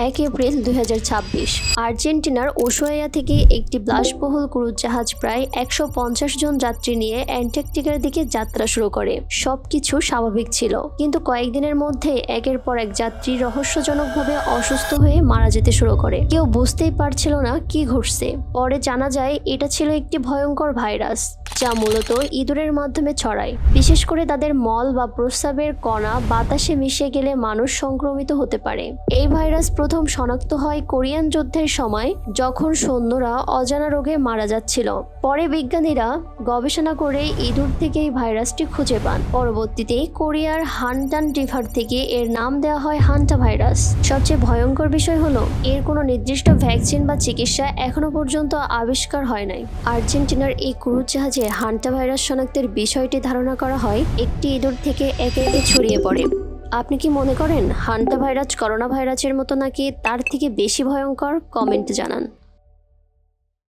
1 April 2026 আর্জেন্টিনার Ushuaia থেকে একটি বিলাসবহুল ক্রুজ জাহাজ প্রায় 150 জন যাত্রী নিয়ে অ্যান্টার্কটিকার দিকে যাত্রা শুরু করে। সবকিছু স্বাভাবিক ছিল, কিন্তু কয়েকদিনের মধ্যে একের পর এক যাত্রী রহস্যজনকভাবে অসুস্থ হয়ে মারা যেতে শুরু করে। কেউ বুঝতেই পারছিল না কি ঘটছে। পরে জানা যায় এটা ছিল একটি ভয়ঙ্কর ভাইরাস, যা মূলত ইঁদুরের মাধ্যমে ছড়ায়। বিশেষ করে তাদের মল বা প্রস্রাবের কণা বাতাসে মিশে গেলে মানুষ সংক্রমিত হতে পারে। এই ভাইরাস প্রথম শনাক্ত হয় কোরিয়ান যুদ্ধের সময়, যখন সৈন্যরা অজানা রোগে মারা যাচ্ছিল। পরে বিজ্ঞানীরা গবেষণা করে ইঁদুর থেকে এই ভাইরাসটি খুঁজে পান। পরবর্তীতে কোরিয়ার হানডান রিভার থেকে এর নাম দেওয়া হয় হান্টা ভাইরাস। সবচেয়ে ভয়ঙ্কর বিষয় হলো, এর কোনো নির্দিষ্ট ভ্যাকসিন বা চিকিৎসা এখনো পর্যন্ত আবিষ্কার হয় নাই। আর্জেন্টিনার এই ক্রুজ জাহাজে হান্টা ভাইরাস শনাক্তের বিষয়টি ধারণা করা হয় একটি ইঁদুর থেকে একে একে ছড়িয়ে পড়ে। আপনি কি মনে করেন হান্টা ভাইরাস করোনা ভাইরাসের মতো, নাকি তার থেকে বেশি ভয়ঙ্কর? কমেন্টে জানান।